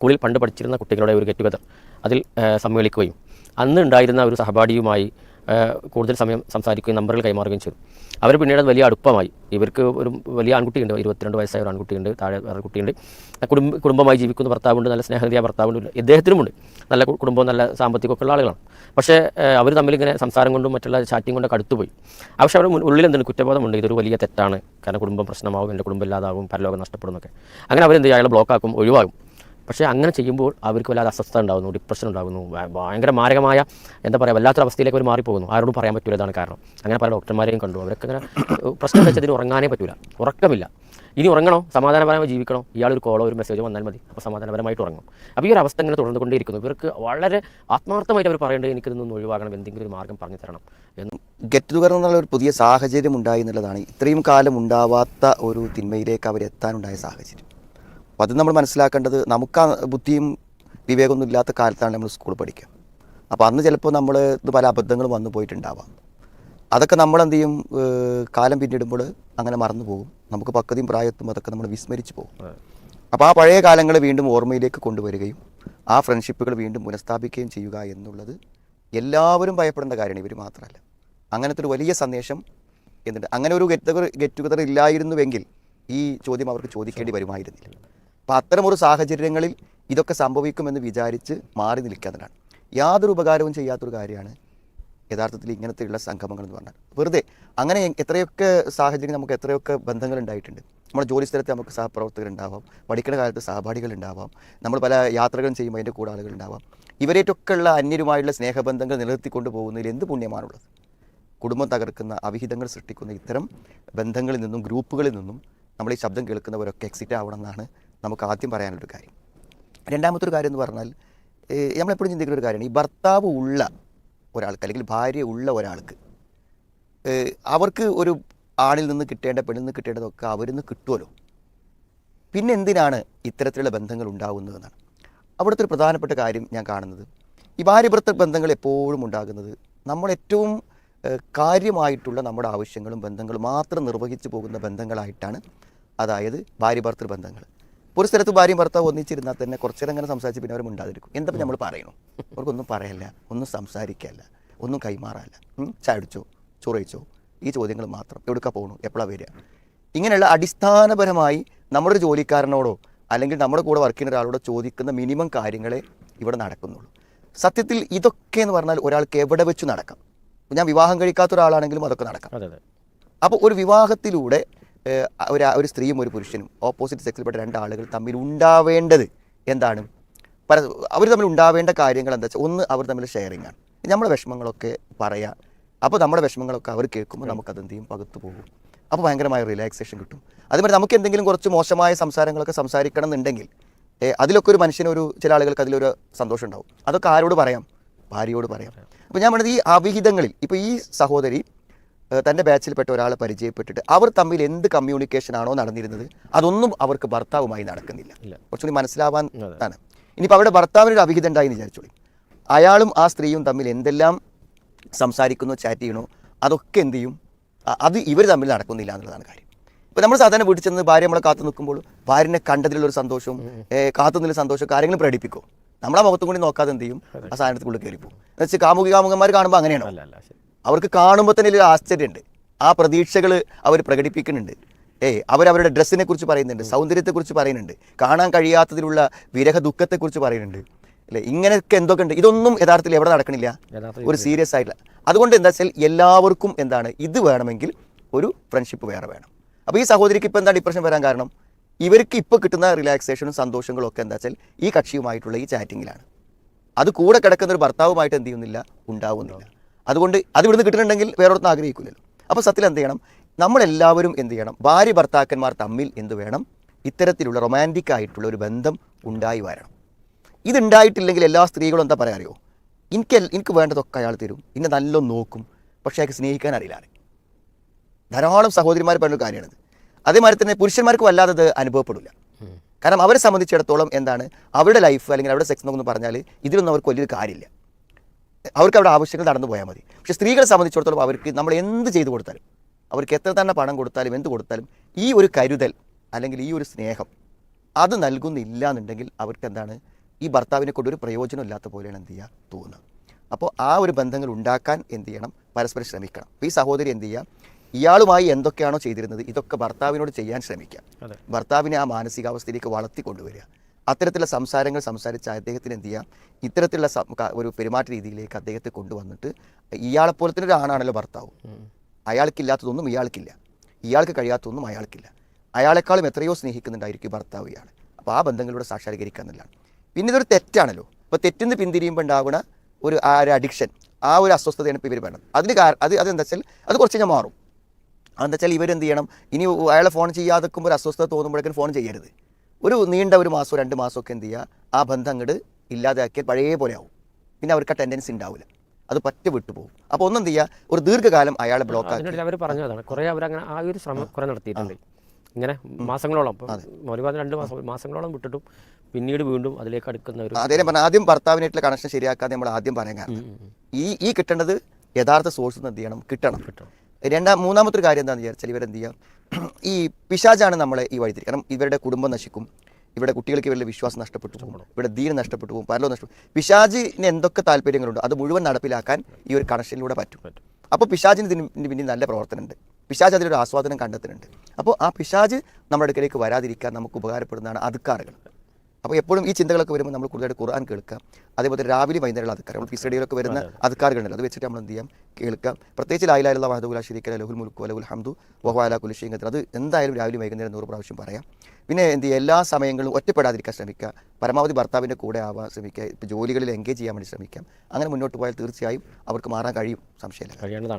സ്കൂളിൽ പണ്ട് പഠിച്ചിരുന്ന കുട്ടികളുടെ ഒരു ഗെറ്റ് ടുഗദർ അതിൽ സമ്മേളിക്കുകയും അന്ന് ഉണ്ടായിരുന്ന ഒരു സഹപാഠിയുമായി കൂടുതൽ സമയം സംസാരിക്കുകയും നമ്പറുകൾ കൈമാറുകയും ചെയ്തു. അവർ പിന്നീട് വലിയ അടുപ്പമായി. ഇവർക്ക് ഒരു വലിയ ആൺകുട്ടിയുണ്ട്, 22 വയസ്സായ ഒരു ആൺകുട്ടിയുണ്ട്, താഴെ വേറെ കുട്ടിയുണ്ട്. കുടുംബമായി ജീവിക്കുന്ന ഭർത്താവുണ്ട്, നല്ല സ്നേഹനിധിയായ ഭർത്താവുണ്ട്, ഇദ്ദേഹത്തിനുമുണ്ട് നല്ല കുടുംബവും നല്ല സാമ്പത്തികമൊക്കെ ഉള്ള ആളുകളാണ്. പക്ഷേ അവർ തമ്മിലിങ്ങനെ സംസാരം കൊണ്ടും മറ്റുള്ള ചാറ്റിംഗ് കൊണ്ടൊക്കെ അടുത്തുപോയി. പക്ഷേ അവർ ഉള്ളിൽ എന്താണ് കുറ്റബോധമുണ്ട്, ഇതൊരു വലിയ തെറ്റാണ്, കാരണം കുടുംബം പ്രശ്നമാവും, എൻ്റെ കുടുംബം ഇല്ലാതാവും, പരലോകം നഷ്ടപ്പെടുന്നൊക്കെ. അങ്ങനെ അവരെന്ത് ചെയ്യും, അയാളെ ബ്ലോക്കാക്കും, ഒഴിവാകും. പക്ഷേ അങ്ങനെ ചെയ്യുമ്പോൾ അവർക്ക് വല്ലാതെ അസ്വസ്ഥത ഉണ്ടാകുന്നു, ഡിപ്രഷൻ ഉണ്ടാകുന്നു, ഭയങ്കര മാരകമായ എന്താ പറയുക വല്ലാത്തൊരു അവസ്ഥയിലേക്ക് അവർ മാറിപ്പോകുന്നു. ആരോടും പറയാൻ പറ്റില്ല, ഇതാണ് കാരണം. അങ്ങനെ പല ഡോക്ടർമാരെയും കണ്ടു. അവരൊക്കെ അങ്ങനെ പ്രശ്നം വെച്ചതിന് ഉറങ്ങാനേ പറ്റില്ല, ഉറക്കമില്ല. ഇനി ഉറങ്ങണോ, സമാധാനപരമായി ജീവിക്കണോ, ഇയാളൊരു കോളോ ഒരു മെസ്സേജോ വന്നാൽ മതി, അപ്പോൾ സമാധാനപരമായിട്ട് ഉറങ്ങും. അപ്പോൾ ഈ ഒരു അവസ്ഥ ഇങ്ങനെ തുടർന്നുകൊണ്ടേയിരിക്കുന്നു. ഇവർക്ക് വളരെ ആത്മാർത്ഥമായിട്ട് അവർ പറയേണ്ടത് എനിക്കിതൊന്നും ഒഴിവാകണം, എന്തെങ്കിലും ഒരു മാർഗ്ഗം പറഞ്ഞു തരണം എന്ന്. ഗെറ്റ് ടുഗദർ എന്നുള്ള ഒരു പുതിയ സാഹചര്യം ഉണ്ടായി എന്നുള്ളതാണ് ഇത്രയും കാലം ഉണ്ടാവാത്ത ഒരു തിന്മയിലേക്ക് അവരെത്താനുണ്ടായ സാഹചര്യം. അപ്പോൾ അത് നമ്മൾ മനസ്സിലാക്കേണ്ടത്, നമുക്ക് ആ ബുദ്ധിയും വിവേകമൊന്നും ഇല്ലാത്ത കാലത്താണ് നമ്മൾ സ്കൂൾ പഠിക്കുക. അപ്പോൾ അന്ന് ചിലപ്പോൾ നമ്മൾ പല അബദ്ധങ്ങളും വന്നു പോയിട്ടുണ്ടാവാം. അതൊക്കെ നമ്മളെന്ത് ചെയ്യും, കാലം പിന്നിടുമ്പോൾ അങ്ങനെ മറന്നു പോകും. നമുക്ക് പക്വതയും പ്രായത്തും അതൊക്കെ നമ്മൾ വിസ്മരിച്ച് പോകും. അപ്പോൾ ആ പഴയ കാലങ്ങൾ വീണ്ടും ഓർമ്മയിലേക്ക് കൊണ്ടുവരികയും ആ ഫ്രണ്ട്ഷിപ്പുകൾ വീണ്ടും പുനഃസ്ഥാപിക്കുകയും ചെയ്യുക എന്നുള്ളത് എല്ലാവരും ഭയപ്പെടേണ്ട കാര്യമാണ്, ഇവർ മാത്രമല്ല. അങ്ങനത്തെ ഒരു വലിയ സന്ദേശം എന്നിട്ട് അങ്ങനെ ഒരു ഗെറ്റ് ടുഗദർ ഇല്ലായിരുന്നുവെങ്കിൽ ഈ ചോദ്യം അവർക്ക് ചോദിക്കേണ്ടി വരുമായിരുന്നില്ല. അപ്പോൾ അത്തരമൊരു സാഹചര്യങ്ങളിൽ ഇതൊക്കെ സംഭവിക്കുമെന്ന് വിചാരിച്ച് മാറി നിൽക്കാത്തതാണ്. യാതൊരു ഉപകാരവും ചെയ്യാത്തൊരു കാര്യമാണ് യഥാർത്ഥത്തിൽ ഇങ്ങനത്തെയുള്ള സംഗമങ്ങൾ എന്ന് പറഞ്ഞാൽ. വെറുതെ അങ്ങനെ എത്രയൊക്കെ സാഹചര്യം, നമുക്ക് എത്രയൊക്കെ ബന്ധങ്ങൾ ഉണ്ടായിട്ടുണ്ട്. നമ്മുടെ ജോലി സ്ഥലത്ത് നമുക്ക് സഹപ്രവർത്തകരുണ്ടാവാം, പഠിക്കുന്ന കാലത്ത് സഹപാഠികളുണ്ടാവാം, നമ്മൾ പല യാത്രകളും ചെയ്യുമ്പോൾ അതിൻ്റെ കൂടെ ആളുകളുണ്ടാവാം. ഇവരേറ്റൊക്കെയുള്ള അന്യരുമായുള്ള സ്നേഹബന്ധങ്ങൾ നിലനിർത്തിക്കൊണ്ട് പോകുന്നതിൽ എന്ത് പുണ്യമാണുള്ളത്? കുടുംബം തകർക്കുന്ന, അവിഹിതങ്ങൾ സൃഷ്ടിക്കുന്ന ഇത്തരം ബന്ധങ്ങളിൽ നിന്നും ഗ്രൂപ്പുകളിൽ നിന്നും നമ്മൾ ഈ ശബ്ദം കേൾക്കുന്നവരൊക്കെ എക്സിറ്റ് ആവണമെന്നാണ് നമുക്ക് ആദ്യം പറയാനുള്ളൊരു കാര്യം. രണ്ടാമത്തൊരു കാര്യം എന്ന് പറഞ്ഞാൽ, നമ്മളെപ്പോഴും ചിന്തിക്കുന്ന ഒരു കാര്യമാണ്, ഈ ഭർത്താവ് ഉള്ള ഒരാൾക്ക് അല്ലെങ്കിൽ ഭാര്യ ഉള്ള ഒരാൾക്ക് അവർക്ക് ഒരു ആണിൽ നിന്ന് കിട്ടേണ്ട, പെണ്ണിൽ നിന്ന് കിട്ടേണ്ടതൊക്കെ അവരിൽ നിന്ന് കിട്ടുമല്ലോ. പിന്നെ എന്തിനാണ് ഇത്തരത്തിലുള്ള ബന്ധങ്ങൾ ഉണ്ടാകുന്നതെന്നാണ് അവിടുത്തെ ഒരു പ്രധാനപ്പെട്ട കാര്യം ഞാൻ കാണുന്നത്. ഈ ഭാര്യ-ഭർത്തൃ ബന്ധങ്ങൾ എപ്പോഴും ഉണ്ടാകുന്നത് നമ്മൾ ഏറ്റവും കാര്യമായിട്ടുള്ള നമ്മുടെ ആവശ്യങ്ങളും ബന്ധങ്ങളും മാത്രം നിർവഹിച്ചു പോകുന്ന ബന്ധങ്ങളായിട്ടാണ്. അതായത് ഭാര്യ-ഭർത്തൃ ബന്ധങ്ങൾ. ഒരു സ്ഥലത്ത് ഭാര്യയും ഭർത്താവ് ഒന്നിച്ചിരുന്നാൽ തന്നെ കുറച്ചു നേരം അങ്ങനെ സംസാരിച്ച് പിന്നെ അവർ ഉണ്ടാതിരിക്കും. എന്താ നമ്മൾ പറയണോ? അവർക്കൊന്നും പറയല്ല, ഒന്നും സംസാരിക്കല്ല, ഒന്നും കൈമാറല്ല. ചാടിച്ചോ, ചൊറയിച്ചോ, ഈ ചോദ്യങ്ങൾ മാത്രം. എവിടേക്കാ പോകണു, എപ്പോഴാണ് വരിക? ഇങ്ങനെയുള്ള അടിസ്ഥാനപരമായി നമ്മുടെ ഒരു ജോലിക്കാരനോടോ അല്ലെങ്കിൽ നമ്മുടെ കൂടെ വർക്ക് ചെയ്യുന്ന ഒരാളോടോ ചോദിക്കുന്ന മിനിമം കാര്യങ്ങളെ ഇവിടെ നടക്കുന്നുള്ളൂ. സത്യത്തിൽ ഇതൊക്കെ എന്ന് പറഞ്ഞാൽ ഒരാൾക്ക് എവിടെ വെച്ച് നടക്കാം. ഞാൻ വിവാഹം കഴിക്കാത്ത ഒരാളാണെങ്കിലും അതൊക്കെ നടക്കാം. അപ്പോൾ ഒരു വിവാഹത്തിലൂടെ ഒരു സ്ത്രീയും ഒരു പുരുഷനും ഓപ്പോസിറ്റ് സെക്സിൽപ്പെട്ട രണ്ടാളുകൾ തമ്മിൽ ഉണ്ടാവേണ്ടത് എന്താണ്? അവർ തമ്മിൽ ഉണ്ടാവേണ്ട കാര്യങ്ങൾ എന്താ വെച്ചാൽ, ഒന്ന് അവർ തമ്മിൽ ഷെയറിംഗ് ആണ്. നമ്മുടെ വിഷമങ്ങളൊക്കെ പറയാം. അപ്പോൾ നമ്മുടെ വിഷമങ്ങളൊക്കെ അവർ കേൾക്കുമ്പോൾ നമുക്കതെന്ത് ചെയ്യും, പകുത്തു പോകും. അപ്പോൾ ഭയങ്കരമായ റിലാക്സേഷൻ കിട്ടും. അതുപോലെ നമുക്ക് എന്തെങ്കിലും കുറച്ച് മോശമായ സംസാരങ്ങളൊക്കെ സംസാരിക്കണം എന്നുണ്ടെങ്കിൽ അതിലൊക്കെ ഒരു മനുഷ്യനൊരു ചില ആളുകൾക്ക് അതിലൊരു സന്തോഷം ഉണ്ടാവും. അതൊക്കെ ആരോട് പറയാം? ഭാര്യയോട് പറയാം. അപ്പോൾ ഞാൻ പറഞ്ഞത് ഈ അവിഹിതങ്ങളിൽ ഇപ്പോൾ ഈ സഹോദരി തൻ്റെ ബാച്ചിൽപ്പെട്ട ഒരാളെ പരിചയപ്പെട്ടിട്ട് അവർ തമ്മിൽ എന്ത് കമ്മ്യൂണിക്കേഷനാണോ നടന്നിരുന്നത് അതൊന്നും അവർക്ക് ഭർത്താവുമായി നടക്കുന്നില്ല. കുറച്ചുകൂടി മനസ്സിലാവാൻ ആണ്. ഇനിയിപ്പോൾ അവിടെ ഭർത്താവിനൊരു അവിഹിതം ഉണ്ടായി എന്ന് വിചാരിച്ചോളി, അയാളും ആ സ്ത്രീയും തമ്മിൽ എന്തെല്ലാം സംസാരിക്കുന്നോ ചാറ്റ് ചെയ്യണോ അതൊക്കെ എന്ത് ചെയ്യും, അത് ഇവർ തമ്മിൽ നടക്കുന്നില്ല എന്നുള്ളതാണ് കാര്യം. ഇപ്പോൾ നമ്മൾ സാധാരണ വീട്ടിൽ ചെന്ന് ഭാര്യ നമ്മളെ കാത്തു നിൽക്കുമ്പോൾ ഭാര്യനെ കണ്ടതിലുള്ളൊരു സന്തോഷവും കാത്തുനിന്നുള്ള സന്തോഷമൊക്കെ ആരെങ്കിലും പ്രകടിപ്പിക്കും. നമ്മളെ മുഖത്തും കൂടി നോക്കാതെ എന്ത് ചെയ്യും, ആ സാധനത്തിനുള്ളിൽ കയറിപ്പോകും. എന്ന് വെച്ചാൽ കാമുകന്മാർ കാണുമ്പോൾ അങ്ങനെയാണോ? അവർക്ക് കാണുമ്പോൾ തന്നെ ഒരു ആശ്ചര്യമുണ്ട്. ആ പ്രതീക്ഷകൾ അവർ പ്രകടിപ്പിക്കുന്നുണ്ട്. അവരവരുടെ ഡ്രസ്സിനെ കുറിച്ച് പറയുന്നുണ്ട്, സൗന്ദര്യത്തെക്കുറിച്ച് പറയുന്നുണ്ട്, കാണാൻ കഴിയാത്തതിലുള്ള വിരഹ ദുഃഖത്തെക്കുറിച്ച് പറയുന്നുണ്ട്, അല്ലേ? ഇങ്ങനെയൊക്കെ എന്തൊക്കെ ഉണ്ട്. ഇതൊന്നും യഥാർത്ഥത്തിൽ എവിടെ നടക്കണില്ല, ഒരു സീരിയസ് ആയിട്ടില്ല. അതുകൊണ്ട് എന്താ വെച്ചാൽ എല്ലാവർക്കും എന്താണ്, ഇത് വേണമെങ്കിൽ ഒരു ഫ്രണ്ട്ഷിപ്പ് വേറെ വേണം. അപ്പോൾ ഈ സഹോദരിക്ക് ഇപ്പോൾ എന്താ ഡിപ്രഷൻ വരാൻ കാരണം? ഇവർക്ക് ഇപ്പോൾ കിട്ടുന്ന റിലാക്സേഷനും സന്തോഷങ്ങളും ഒക്കെ എന്താ വെച്ചാൽ ഈ കക്ഷിയുമായിട്ടുള്ള ഈ ചാറ്റിങ്ങിലാണ്. അത് കൂടെ കിടക്കുന്ന ഒരു ഭർത്താവുമായിട്ട് എന്ത് ചെയ്യുന്നില്ല, ഉണ്ടാവുന്നില്ല. അതുകൊണ്ട് അത് ഇവിടുന്ന് കിട്ടുന്നുണ്ടെങ്കിൽ വേറൊരുത്തും ആഗ്രഹിക്കില്ലല്ലോ. അപ്പോൾ സത്യത്തിൽ എന്ത് ചെയ്യണം, നമ്മളെല്ലാവരും എന്ത് ചെയ്യണം, ഭാര്യ ഭർത്താക്കന്മാർ തമ്മിൽ എന്ത് വേണം, ഇത്തരത്തിലുള്ള റൊമാൻറ്റിക് ആയിട്ടുള്ള ഒരു ബന്ധം ഉണ്ടായി വരണം. ഇതുണ്ടായിട്ടില്ലെങ്കിൽ എല്ലാ സ്ത്രീകളും എന്താ പറയാ അറിയോ, എനിക്ക് വേണ്ടതൊക്കെ അയാൾ തരും, എന്നെ നല്ലോണം നോക്കും, പക്ഷേ അയാൾക്ക് സ്നേഹിക്കാൻ അറിയില്ല. ധാരാളം സഹോദരിമാർ പറഞ്ഞൊരു കാര്യമാണിത്. അതേമാതിരി തന്നെ പുരുഷന്മാർക്ക് വല്ലാതെ അത് അനുഭവപ്പെടില്ല. കാരണം അവരെ സംബന്ധിച്ചിടത്തോളം എന്താണ്, അവരുടെ ലൈഫ് അല്ലെങ്കിൽ അവരുടെ സെക്സ് എന്നൊന്നും പറഞ്ഞാൽ ഇതിലൊന്നും അവർക്ക് വലിയൊരു കാര്യമില്ല. അവർക്ക് അവിടെ ആവശ്യങ്ങൾ നടന്നു പോയാൽ മതി. പക്ഷേ സ്ത്രീകളെ സംബന്ധിച്ചിടത്തോളം അവർക്ക് നമ്മൾ എന്ത് ചെയ്തു കൊടുത്താലും, അവർക്ക് എത്ര തന്നെ പണം കൊടുത്താലും എന്ത് കൊടുത്താലും ഈ ഒരു കരുതൽ അല്ലെങ്കിൽ ഈ ഒരു സ്നേഹം അത് നൽകുന്നില്ല എന്നുണ്ടെങ്കിൽ അവർക്ക് എന്താണ്, ഈ ഭർത്താവിനെ കൊണ്ട് ഒരു പ്രയോജനം ഇല്ലാത്ത പോലെയാണ് എന്ത് ചെയ്യുക തോന്നുന്നത്. അപ്പോൾ ആ ഒരു ബന്ധങ്ങൾ ഉണ്ടാക്കാൻ എന്ത് ചെയ്യണം, പരസ്പരം ശ്രമിക്കണം. അപ്പോൾ ഈ സഹോദരി എന്ത് ചെയ്യുക, ഇയാളുമായി എന്തൊക്കെയാണോ ചെയ്തിരുന്നത് ഇതൊക്കെ ഭർത്താവിനോട് ചെയ്യാൻ ശ്രമിക്കുക. ഭർത്താവിനെ ആ മാനസികാവസ്ഥയിലേക്ക് വളർത്തി കൊണ്ടുവരിക. അത്തരത്തിലുള്ള സംസാരങ്ങൾ സംസാരിച്ച അദ്ദേഹത്തിന് എന്ത് ചെയ്യാം, ഇത്തരത്തിലുള്ള ഒരു പെരുമാറ്റ രീതിയിലേക്ക് അദ്ദേഹത്തെ കൊണ്ടുവന്നിട്ട്, ഇയാളെപ്പോലെ തന്നെ ഒരു ആണാണല്ലോ ഭർത്താവ്, അയാൾക്കില്ലാത്തതൊന്നും ഇയാൾക്കില്ല, ഇയാൾക്ക് കഴിയാത്തതൊന്നും അയാൾക്കില്ല, അയാളെക്കാളും എത്രയോ സ്നേഹിക്കുന്നുണ്ടായിരിക്കും ഭർത്താവ് ഇയാൾ. അപ്പോൾ ആ ബന്ധങ്ങളിലൂടെ സാക്ഷാത്കരിക്കുക എന്നുള്ളതാണ്. പിന്നെ ഇതൊരു തെറ്റാണല്ലോ. അപ്പോൾ തെറ്റിന്ന് പിന്തിരിയുമ്പോൾ ഉണ്ടാവുന്ന ഒരു അഡിക്ഷൻ, ആ ഒരു അസ്വസ്ഥതയാണ് ഇപ്പോൾ ഇവർ വേണം. അതെന്താ വെച്ചാൽ അത് കുറച്ച് കഴിഞ്ഞാൽ മാറും. അതെന്താ വെച്ചാൽ ഇവരെന്ത് ചെയ്യണം, ഇനി അയാളെ ഫോൺ ചെയ്യാതെക്കുമ്പോൾ ഒരു അസ്വസ്ഥത തോന്നുമ്പോഴേക്കും ഫോൺ ചെയ്യരുത്. ഒരു നീണ്ട ഒരു മാസമോ 2 മാസമൊക്കെ എന്ത് ചെയ്യുക, ആ ബന്ധം അങ്ങോട്ട് ഇല്ലാതാക്കിയാൽ പഴയ പോലെ ആവും. പിന്നെ അവർക്ക് ആ ടെൻഡൻസി ഉണ്ടാവില്ല, അത് പറ്റ വിട്ടുപോകും. അപ്പോൾ ഒന്നും ചെയ്യുക, ഒരു ദീർഘകാലം അയാളെ ബ്ലോക്ക് ആക്കി. അവർ പറഞ്ഞതാണ് കുറേ അവരങ്ങനെ ആ ഒരു ശ്രമം കുറേ നടത്തിയിട്ടുണ്ട്. ഇങ്ങനെ മാസങ്ങളോളം, ഒരുപാട് 2 മാസങ്ങളോളം വിട്ടിട്ടും പിന്നീട് വീണ്ടും അതിലേക്ക് അടുക്കുന്ന ഒരു അതേ പറഞ്ഞാൽ ആദ്യം ഭർത്താവിനായിട്ടുള്ള കണക്ഷൻ ശരിയാക്കാതെ നമ്മൾ ആദ്യം പറയാൻ കാരണം ഈ കിട്ടേണ്ടത് യഥാർത്ഥ സോഴ്സ് എന്ത് ചെയ്യണം, കിട്ടണം. മൂന്നാമത്തെ കാര്യം എന്താണെന്ന് വിചാരിച്ചാൽ ഇവരെന്ത് ചെയ്യാം, ഈ പിശാചാണ് നമ്മളെ ഈ വഴിതിരി. കാരണം ഇവരുടെ കുടുംബം നശിക്കും, ഇവരുടെ കുട്ടികൾക്ക് ഇവരുടെ വിശ്വാസം നഷ്ടപ്പെട്ടു പോകും, ഇവിടെ ദീനം നഷ്ടപ്പെട്ടു പോകും, പരലോകം നഷ്ടപ്പെടും. പിശാചിന് എന്തൊക്കെ താല്പര്യങ്ങളുണ്ട് അത് മുഴുവൻ നടപ്പിലാക്കാൻ ഈ ഒരു കണക്ഷനിലൂടെ പറ്റും. അപ്പോൾ പിശാചിന് ഇതിന് പിന്നിൽ നല്ല പ്രവർത്തനമുണ്ട്. പിശാച് അതിലൊരു ആസ്വാദനം കണ്ടെത്തുന്നുണ്ട്. അപ്പോൾ ആ പിശാച് നമ്മുടെ അടുക്കലേക്ക് വരാതിരിക്കാൻ നമുക്ക് ഉപകാരപ്പെടുന്നതാണ് അദ്കാറുകൾ. അപ്പോൾ എപ്പോഴും ഈ ചിന്തകളൊക്കെ വരുമ്പോൾ നമ്മൾ കൂടുതലായിട്ട് ഖുർആൻ കേൾക്കുക. അതേപോലെ രാവിലെ വൈകുന്നേരമുള്ള അദ്കാർ, നമ്മൾ പിസ്റ്റഡിയിലൊക്കെ വരുന്ന അദ്കാറുകളുണ്ടല്ലോ, അത് വെച്ചിട്ട് നമ്മൾ എന്ത് ചെയ്യാം, കേൾക്കാം. പ്രത്യേകിച്ച് ലാ ഇലാഹ ഇല്ലല്ലാഹു വഹ്ദഹു ലാ ശരീക ലഹു ലഹുൽ മുൽക്കു വലഹുൽ ഹംദു വഹുവ അലാ കുല്ലി ഷൈഇൻ ഖദീർ. അത് എന്തായാലും രാവിലെ വൈകുന്നേരം 100 പ്രാവശ്യം പറയാം. പിന്നെ എന്ത് ചെയ്യുക, എല്ലാ സമയങ്ങളിലും ഒറ്റപ്പെടാതിരിക്കാൻ ശ്രമിക്കുക. പരമാവധി ഭർത്താവിൻ്റെ കൂടെ ആവാൻ ശ്രമിക്കുക. ഇപ്പോൾ ജോലികളിൽ എൻഗേജ് ചെയ്യാൻ വേണ്ടി ശ്രമിക്കാം. അങ്ങനെ മുന്നോട്ട് പോയാൽ തീർച്ചയായും അവർക്ക് മാറാൻ കഴിയും, സംശയമില്ല. കഴിയേണ്ടതാണ്.